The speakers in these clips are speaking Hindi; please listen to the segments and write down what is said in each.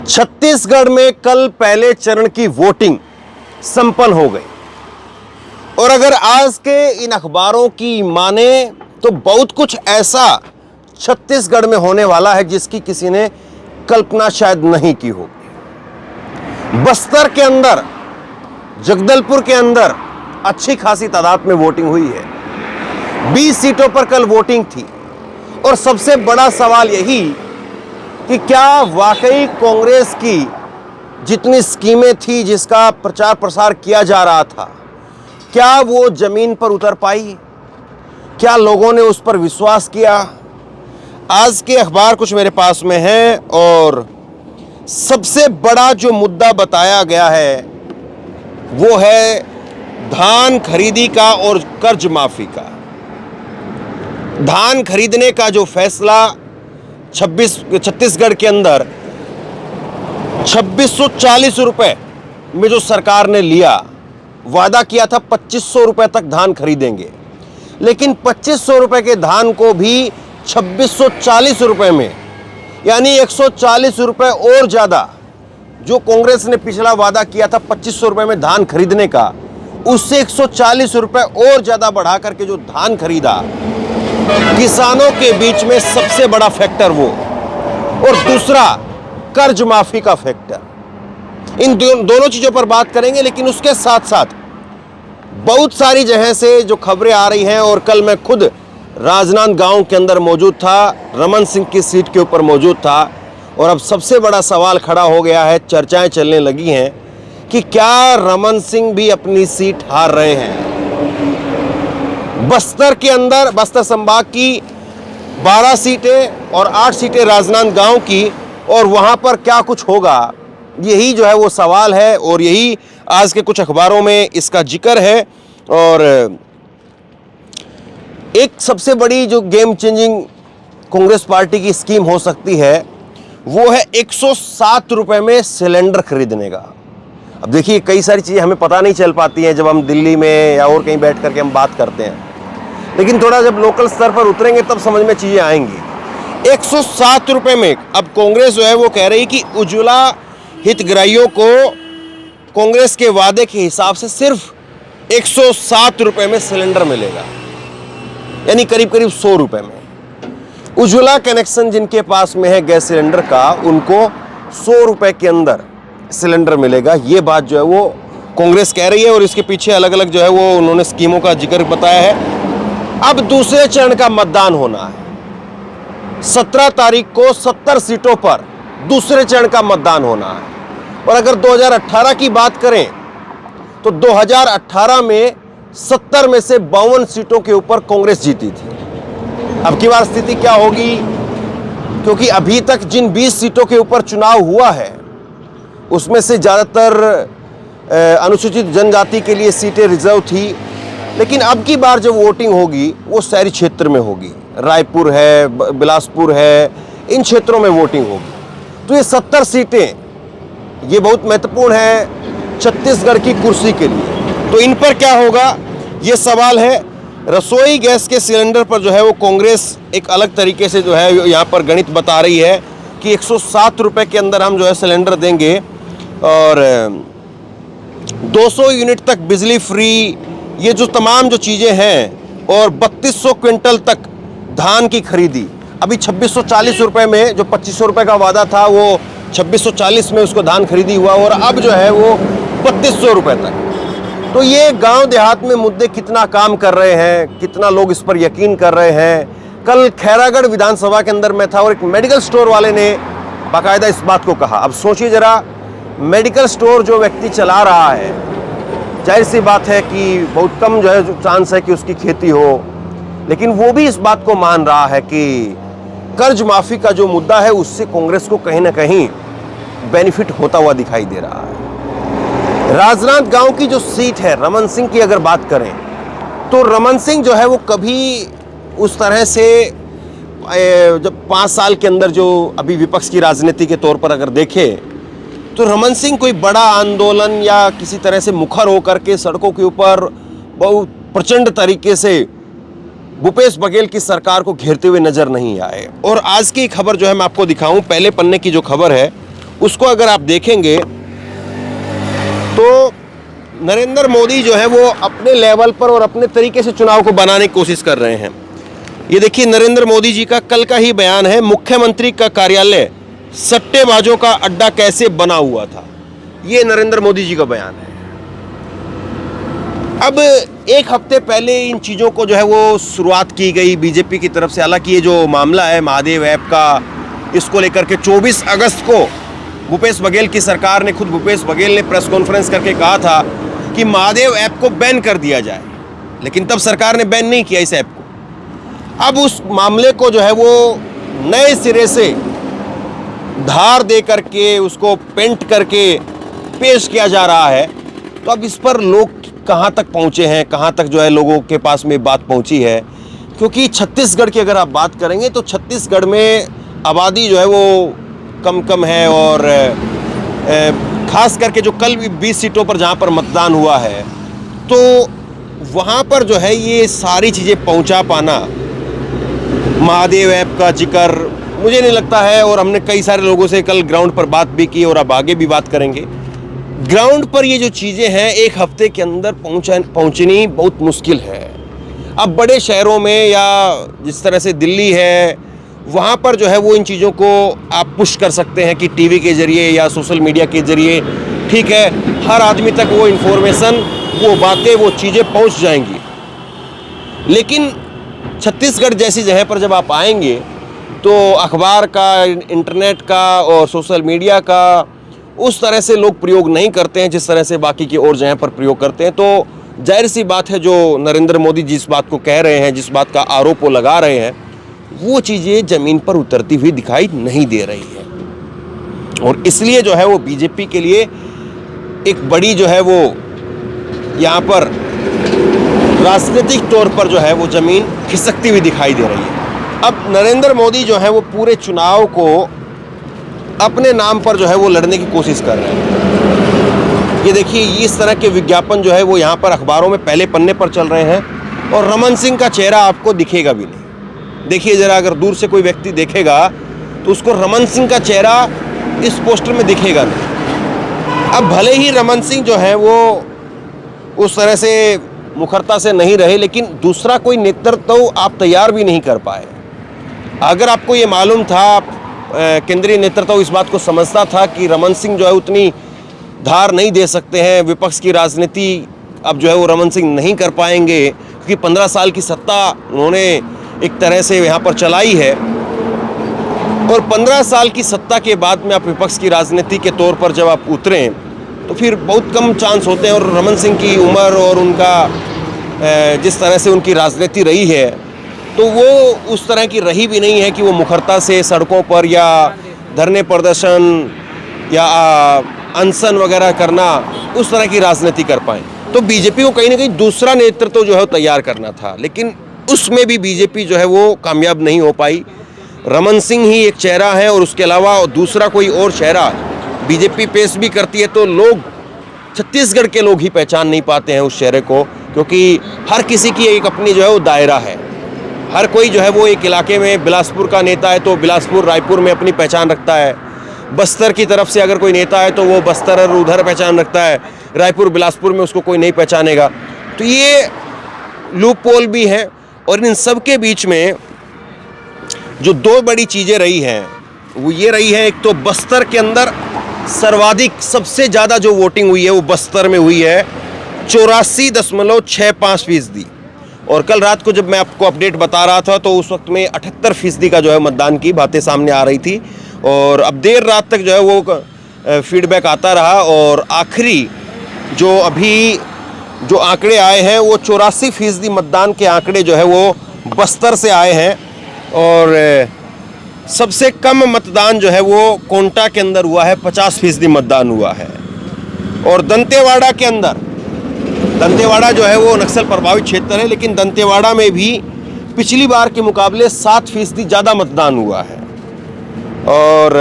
छत्तीसगढ़ में कल पहले चरण की वोटिंग संपन्न हो गई और अगर आज के इन अखबारों की माने तो बहुत कुछ ऐसा छत्तीसगढ़ में होने वाला है जिसकी किसी ने कल्पना शायद नहीं की होगी। बस्तर के अंदर, जगदलपुर के अंदर अच्छी खासी तादाद में वोटिंग हुई है। 20 सीटों पर कल वोटिंग थी और सबसे बड़ा सवाल यही कि क्या वाकई कांग्रेस की जितनी स्कीमें थी, जिसका प्रचार प्रसार किया जा रहा था, क्या वो जमीन पर उतर पाई? क्या लोगों ने उस पर विश्वास किया? आज के अखबार कुछ मेरे पास में है और सबसे बड़ा जो मुद्दा बताया गया है वो है धान खरीदी का और कर्ज माफी का। धान खरीदने का जो फैसला छत्तीसगढ़ के अंदर 2640 रुपए में जो सरकार ने लिया, वादा किया था 2500 रुपए तक धान खरीदेंगे, लेकिन 2500 रुपए के धान को भी 2640 रुपए में, यानी 140 रुपए और ज्यादा जो कांग्रेस ने पिछला वादा किया था 2500 रुपए में धान खरीदने का, उससे 140 रुपए और ज्यादा बढ़ा करके जो धान खरीदा, किसानों के बीच में सबसे बड़ा फैक्टर वो, और दूसरा कर्ज माफी का फैक्टर। इन दोनों चीजों पर बात करेंगे, लेकिन उसके साथ साथ बहुत सारी जगह से जो खबरें आ रही हैं, और कल मैं खुद राजनांदगांव के अंदर मौजूद था, रमन सिंह की सीट के ऊपर मौजूद था, और अब सबसे बड़ा सवाल खड़ा हो गया है, चर्चाएं चलने लगी हैं कि क्या रमन सिंह भी अपनी सीट हार रहे हैं। बस्तर के अंदर, बस्तर संभाग की 12 सीटें और 8 सीटें राजनांदगांव की, और वहां पर क्या कुछ होगा, यही जो है वो सवाल है, और यही आज के कुछ अखबारों में इसका जिक्र है। और एक सबसे बड़ी जो गेम चेंजिंग कांग्रेस पार्टी की स्कीम हो सकती है वो है 107 रुपए में सिलेंडर खरीदने का। अब देखिए, कई सारी चीज़ें हमें पता नहीं चल पाती हैं जब हम दिल्ली में या और कहीं बैठ करके हम बात करते हैं, लेकिन थोड़ा जब लोकल स्तर पर उतरेंगे तब समझ में चीज़ें आएंगी। 107 रुपए में अब कांग्रेस जो है वो कह रही कि उज्ज्वला हितग्राहियों को कांग्रेस के वादे के हिसाब से सिर्फ 107 रुपए में सिलेंडर मिलेगा, यानी करीब करीब 100 रुपए में। उज्ज्वला कनेक्शन जिनके पास में है गैस सिलेंडर का, उनको 100 रुपए के अंदर सिलेंडर मिलेगा। ये बात जो है वो कांग्रेस कह रही है, और इसके पीछे अलग अलग जो है वो उन्होंने स्कीमों का जिक्र बताया है। अब दूसरे चरण का मतदान होना है। 17 तारीख को 70 सीटों पर दूसरे चरण का मतदान होना है। और अगर 2018 की बात करें तो 2018 में 70 में से 52 सीटों के ऊपर कांग्रेस जीती थी। अब की बार स्थिति क्या होगी, क्योंकि अभी तक जिन 20 सीटों के ऊपर चुनाव हुआ है उसमें से ज़्यादातर अनुसूचित जनजाति के लिए सीटें रिजर्व थी, लेकिन अब की बार जब वोटिंग होगी वो शहरी क्षेत्र में होगी। रायपुर है, बिलासपुर है, इन क्षेत्रों में वोटिंग होगी। तो ये 70 सीटें ये बहुत महत्वपूर्ण है छत्तीसगढ़ की कुर्सी के लिए। तो इन पर क्या होगा, ये सवाल है। रसोई गैस के सिलेंडर पर जो है वो कांग्रेस एक अलग तरीके से जो है यहाँ पर गणित बता रही है कि 107 रुपए के अंदर हम जो है सिलेंडर देंगे और 200 यूनिट तक बिजली फ्री, ये जो तमाम जो चीज़ें हैं, और 3200 क्विंटल तक धान की खरीदी। अभी 2640 रुपए में जो 2500 रुपए का वादा था वो 2640 में उसको धान खरीदी हुआ, और अब जो है वो 3200 रुपए तक। तो ये गांव देहात में मुद्दे कितना काम कर रहे हैं, कितना लोग इस पर यकीन कर रहे हैं। कल खैरागढ़ विधानसभा के अंदर मैं था और एक मेडिकल स्टोर वाले ने बाकायदा इस बात को कहा। अब सोचिए जरा, मेडिकल स्टोर जो व्यक्ति चला रहा है, जाहिर सी बात है कि बहुत कम जो है चांस है कि उसकी खेती हो, लेकिन वो भी इस बात को मान रहा है कि कर्ज माफी का जो मुद्दा है उससे कांग्रेस को कहीं ना कहीं बेनिफिट होता हुआ दिखाई दे रहा है। राजनांदगांव की जो सीट है, रमन सिंह की अगर बात करें तो रमन सिंह जो है वो कभी उस तरह से जब 5 साल के अंदर जो अभी विपक्ष की राजनीति के तौर पर अगर देखें तो रमन सिंह कोई बड़ा आंदोलन या किसी तरह से मुखर होकर के सड़कों के ऊपर बहुत प्रचंड तरीके से भूपेश बघेल की सरकार को घेरते हुए नजर नहीं आए। और आज की खबर जो है मैं आपको दिखाऊं, पहले पन्ने की जो खबर है उसको अगर आप देखेंगे तो नरेंद्र मोदी जो है वो अपने लेवल पर और अपने तरीके से चुनाव को बनाने की कोशिश कर रहे हैं। ये देखिए नरेंद्र मोदी जी का कल का ही बयान है, मुख्यमंत्री का कार्यालय सट्टेबाजों का अड्डा कैसे बना हुआ था। ये नरेंद्र मोदी जी का बयान है। अब एक हफ्ते पहले इन चीज़ों को जो है वो शुरुआत की गई बीजेपी की तरफ से। हालांकि ये जो मामला है महादेव ऐप का, इसको लेकर के 24 अगस्त को भूपेश बघेल की सरकार ने, खुद भूपेश बघेल ने प्रेस कॉन्फ्रेंस करके कहा था कि महादेव ऐप को बैन कर दिया जाए, लेकिन तब सरकार ने बैन नहीं किया इस ऐप को। अब उस मामले को जो है वो नए सिरे से धार दे करके उसको पेंट करके पेश किया जा रहा है। तो अब इस पर लोग कहाँ तक पहुँचे हैं, कहाँ तक जो है लोगों के पास में बात पहुँची है, क्योंकि छत्तीसगढ़ की अगर आप बात करेंगे तो छत्तीसगढ़ में आबादी जो है वो कम है और ख़ास करके जो कल भी 20 सीटों पर जहाँ पर मतदान हुआ है तो वहाँ पर जो है ये सारी चीज़ें पहुँचा पाना, महादेव ऐप का जिक्र मुझे नहीं लगता है। और हमने कई सारे लोगों से कल ग्राउंड पर बात भी की और अब आगे भी बात करेंगे। ग्राउंड पर ये जो चीज़ें हैं एक हफ्ते के अंदर पहुँचनी बहुत मुश्किल है। अब बड़े शहरों में या जिस तरह से दिल्ली है वहाँ पर जो है वो इन चीज़ों को आप पुश कर सकते हैं कि टीवी के ज़रिए या सोशल मीडिया के ज़रिए, ठीक है, हर आदमी तक वो इन्फॉर्मेशन, वो बातें, वो चीज़ें पहुँच जाएंगी। लेकिन छत्तीसगढ़ जैसी जगह पर जब आप आएंगे तो अखबार का, इंटरनेट का और सोशल मीडिया का उस तरह से लोग प्रयोग नहीं करते हैं जिस तरह से बाकी की और जगह पर प्रयोग करते हैं। तो जाहिर सी बात है जो नरेंद्र मोदी जिस बात को कह रहे हैं, जिस बात का आरोप वो लगा रहे हैं, वो चीज़ें ज़मीन पर उतरती हुई दिखाई नहीं दे रही है। और इसलिए जो है वो बीजेपी के लिए एक बड़ी जो है वो यहाँ पर राजनीतिक तौर पर जो है वो ज़मीन खिसकती हुई दिखाई दे रही है। अब नरेंद्र मोदी जो है वो पूरे चुनाव को अपने नाम पर जो है वो लड़ने की कोशिश कर रहे हैं। ये देखिए इस तरह के विज्ञापन जो है वो यहाँ पर अखबारों में पहले पन्ने पर चल रहे हैं और रमन सिंह का चेहरा आपको दिखेगा भी नहीं। देखिए ज़रा, अगर दूर से कोई व्यक्ति देखेगा तो उसको रमन सिंह का चेहरा इस पोस्टर में दिखेगा नहीं। अब भले ही रमन सिंह जो है वो उस तरह से मुखरता से नहीं रहे, लेकिन दूसरा कोई नेतृत्व तो आप तैयार भी नहीं कर पाए। अगर आपको ये मालूम था, केंद्रीय नेतृत्व इस बात को समझता था कि रमन सिंह जो है उतनी धार नहीं दे सकते हैं, विपक्ष की राजनीति अब जो है वो रमन सिंह नहीं कर पाएंगे, क्योंकि 15 साल की सत्ता उन्होंने एक तरह से यहाँ पर चलाई है। और 15 साल की सत्ता के बाद में आप विपक्ष की राजनीति के तौर पर जब आप उतरें तो फिर बहुत कम चांस होते हैं। और रमन सिंह की उम्र और उनका जिस तरह से उनकी राजनीति रही है तो वो उस तरह की रही भी नहीं है कि वो मुखरता से सड़कों पर या धरने प्रदर्शन या अनशन वगैरह करना, उस तरह की राजनीति कर पाएँ। तो बीजेपी को कहीं ना कहीं दूसरा नेतृत्व जो है वो तैयार करना था, लेकिन उसमें भी बीजेपी जो है वो कामयाब नहीं हो पाई। रमन सिंह ही एक चेहरा है और उसके अलावा दूसरा कोई और चेहरा बीजेपी पेश भी करती है तो लोग, छत्तीसगढ़ के लोग ही पहचान नहीं पाते हैं उस चेहरे को, क्योंकि हर किसी की एक अपनी जो है वो दायरा है। हर कोई जो है वो एक इलाके में, बिलासपुर का नेता है तो बिलासपुर रायपुर में अपनी पहचान रखता है, बस्तर की तरफ से अगर कोई नेता है तो वो बस्तर और उधर पहचान रखता है, रायपुर बिलासपुर में उसको कोई नहीं पहचानेगा। तो ये लूप पोल भी है। और इन सब के बीच में जो दो बड़ी चीज़ें रही हैं वो ये रही है, एक तो बस्तर के अंदर सर्वाधिक सबसे ज़्यादा जो वोटिंग हुई है वो बस्तर में हुई है 84.65%। और कल रात को जब मैं आपको अपडेट बता रहा था तो उस वक्त में 78% का जो है मतदान की बातें सामने आ रही थी। और अब देर रात तक जो है वो फीडबैक आता रहा और आखिरी जो अभी जो आंकड़े आए हैं वो 84% मतदान के आंकड़े जो है वो बस्तर से आए हैं। और सबसे कम मतदान जो है वो कोंटा के अंदर हुआ है, 50% मतदान हुआ है। और दंतेवाड़ा के अंदर, दंतेवाड़ा जो है वो नक्सल प्रभावित क्षेत्र है, लेकिन दंतेवाड़ा में भी पिछली बार के मुकाबले 7% ज़्यादा मतदान हुआ है। और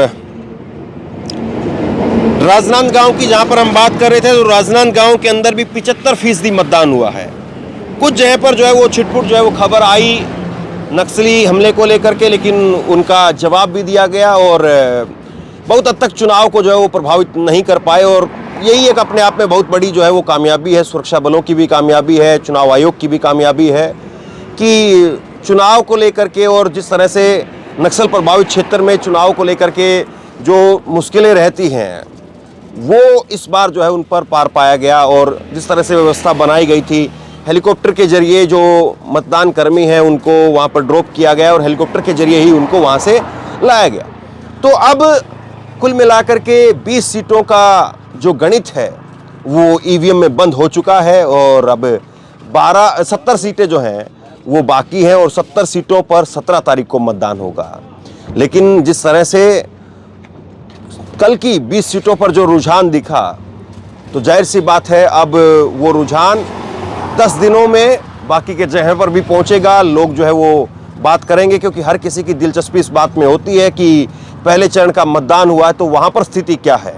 राजनांदगांव की जहाँ पर हम बात कर रहे थे तो राजनांदगांव के अंदर भी 75% मतदान हुआ है। कुछ जगह पर जो है वो छिटपुट जो है वो खबर आई नक्सली हमले को लेकर के, लेकिन उनका जवाब भी दिया गया और बहुत हद तक चुनाव को जो है वो प्रभावित नहीं कर पाए। और यही एक अपने आप में बहुत बड़ी जो है वो कामयाबी है, सुरक्षा बलों की भी कामयाबी है, चुनाव आयोग की भी कामयाबी है कि चुनाव को लेकर के और जिस तरह से नक्सल प्रभावित क्षेत्र में चुनाव को लेकर के जो मुश्किलें रहती हैं वो इस बार जो है उन पर पार पाया गया। और जिस तरह से व्यवस्था बनाई गई थी, हेलीकॉप्टर के जरिए जो मतदान कर्मी हैं उनको वहाँ पर ड्रॉप किया गया और हेलीकॉप्टर के जरिए ही उनको वहाँ से लाया गया। तो अब कुल मिलाकर के 20 सीटों का जो गणित है वो ईवीएम में बंद हो चुका है और अब 70 सीटें जो हैं वो बाकी हैं और 70 सीटों पर 17 तारीख को मतदान होगा। लेकिन जिस तरह से कल की 20 सीटों पर जो रुझान दिखा तो जाहिर सी बात है अब वो रुझान 10 दिनों में बाकी के जगह पर भी पहुंचेगा। लोग जो है वो बात करेंगे क्योंकि हर किसी की दिलचस्पी इस बात में होती है कि पहले चरण का मतदान हुआ है तो वहाँ पर स्थिति क्या है।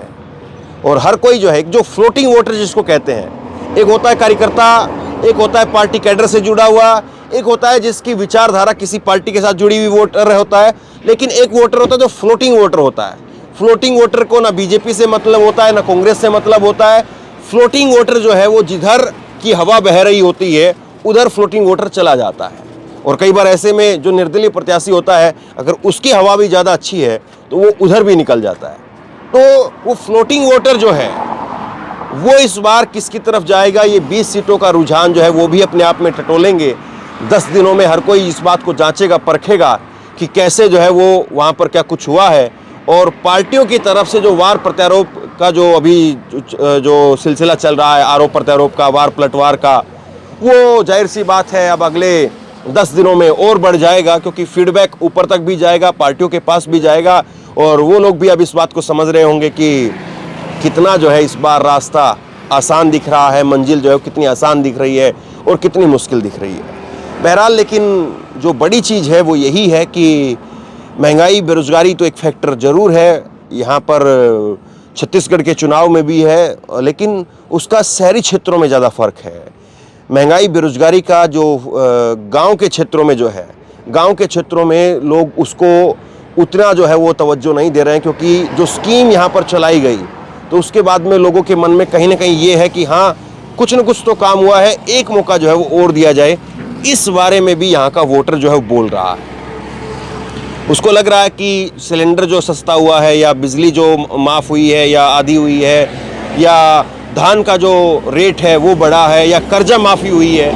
और हर कोई जो है एक जो फ्लोटिंग वोटर जिसको कहते हैं, एक होता है कार्यकर्ता, एक होता है पार्टी कैडर से जुड़ा हुआ, एक होता है जिसकी विचारधारा किसी पार्टी के साथ जुड़ी हुई वोटर होता है, लेकिन एक वोटर होता है जो फ्लोटिंग वोटर होता है। फ्लोटिंग वोटर को ना बीजेपी से मतलब होता है ना कांग्रेस से मतलब होता है। फ्लोटिंग वोटर जो है वो जिधर की हवा बह रही होती है उधर फ्लोटिंग वोटर चला जाता है। और कई बार ऐसे में जो निर्दलीय प्रत्याशी होता है अगर उसकी हवा भी ज़्यादा अच्छी है तो वो उधर भी निकल जाता है। तो वो फ्लोटिंग वोटर जो है वो इस बार किसकी तरफ जाएगा, ये 20 सीटों का रुझान जो है वो भी अपने आप में टटोलेंगे। 10 दिनों में हर कोई इस बात को जांचेगा, परखेगा कि कैसे जो है वो वहाँ पर क्या कुछ हुआ है। और पार्टियों की तरफ से जो वार प्रत्यारोप का जो अभी जो सिलसिला चल रहा है, आरोप प्रत्यारोप का, वार पलटवार का, वो जाहिर सी बात है अब अगले 10 दिनों में और बढ़ जाएगा क्योंकि फीडबैक ऊपर तक भी जाएगा, पार्टियों के पास भी जाएगा और वो लोग भी अब इस बात को समझ रहे होंगे कि कितना जो है इस बार रास्ता आसान दिख रहा है, मंजिल जो है कितनी आसान दिख रही है और कितनी मुश्किल दिख रही है। बहरहाल लेकिन जो बड़ी चीज़ है वो यही है कि महंगाई, बेरोजगारी तो एक फैक्टर ज़रूर है यहाँ पर, छत्तीसगढ़ के चुनाव में भी है, लेकिन उसका शहरी क्षेत्रों में ज़्यादा फर्क है। महंगाई, बेरोजगारी का जो गांव के क्षेत्रों में जो है, गांव के क्षेत्रों में लोग उसको उतना जो है वो तवज्जो नहीं दे रहे हैं क्योंकि जो स्कीम यहाँ पर चलाई गई तो उसके बाद में लोगों के मन में कहीं ना कहीं ये है कि हाँ कुछ न कुछ तो काम हुआ है, एक मौका जो है वो और दिया जाए। इस बारे में भी यहाँ का वोटर जो है वो बोल रहा है। उसको लग रहा है कि सिलेंडर जो सस्ता हुआ है या बिजली जो माफ़ हुई है या आधी हुई है या धान का जो रेट है वो बढ़ा है या कर्जा माफ़ी हुई है,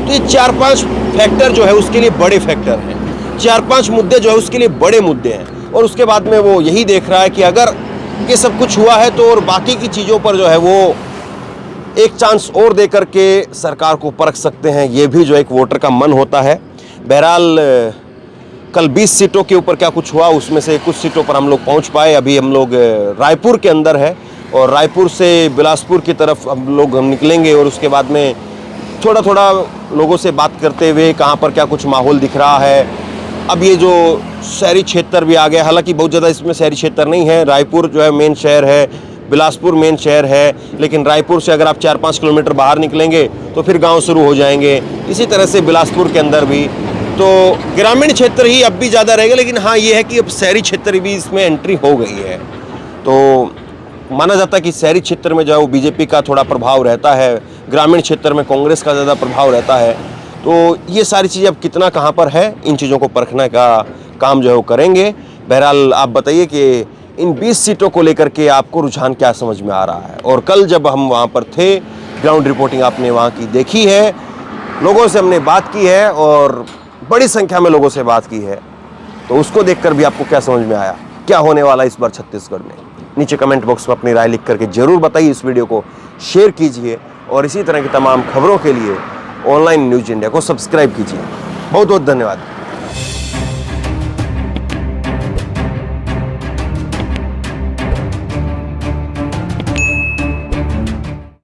तो ये 4-5 फैक्टर जो है उसके लिए बड़े फैक्टर हैं, 4-5 मुद्दे जो है उसके लिए बड़े मुद्दे हैं। और उसके बाद में वो यही देख रहा है कि अगर ये सब कुछ हुआ है तो और बाकी की चीज़ों पर जो है वो एक चांस और दे करके सरकार को परख सकते हैं, ये भी जो एक वोटर का मन होता है। बहरहाल कल 20 सीटों के ऊपर क्या कुछ हुआ, उसमें से कुछ सीटों पर हम लोग पहुंच पाए। अभी हम लोग रायपुर के अंदर है और रायपुर से बिलासपुर की तरफ हम निकलेंगे और उसके बाद में थोड़ा थोड़ा लोगों से बात करते हुए कहाँ पर क्या कुछ माहौल दिख रहा है। अब ये जो शहरी क्षेत्र भी आ गया, हालांकि बहुत ज़्यादा इसमें शहरी क्षेत्र नहीं है, रायपुर जो है मेन शहर है, बिलासपुर मेन शहर है, लेकिन रायपुर से अगर आप 4-5 किलोमीटर बाहर निकलेंगे तो फिर गांव शुरू हो जाएंगे। इसी तरह से बिलासपुर के अंदर भी तो ग्रामीण क्षेत्र ही अब भी ज़्यादा रहेगा, लेकिन हाँ ये है कि अब शहरी क्षेत्र भी इसमें एंट्री हो गई है। तो माना जाता है कि शहरी क्षेत्र में जो है वो बीजेपी का थोड़ा प्रभाव रहता है, ग्रामीण क्षेत्र में कांग्रेस का ज़्यादा प्रभाव रहता है। तो ये सारी चीज़ें अब कितना कहाँ पर है, इन चीज़ों को परखने का काम जो है वो करेंगे। बहरहाल आप बताइए कि इन 20 सीटों को लेकर के आपको रुझान क्या समझ में आ रहा है। और कल जब हम वहाँ पर थे, ग्राउंड रिपोर्टिंग आपने वहाँ की देखी है, लोगों से हमने बात की है और बड़ी संख्या में लोगों से बात की है, तो उसको देखकर भी आपको क्या समझ में आया, क्या होने वाला इस बार छत्तीसगढ़ में। नीचे कमेंट बॉक्स में अपनी राय लिख करके ज़रूर बताइए, इस वीडियो को शेयर कीजिए और इसी तरह की तमाम खबरों के लिए ऑनलाइन न्यूज़ इंडिया को सब्सक्राइब कीजिए। बहुत बहुत धन्यवाद।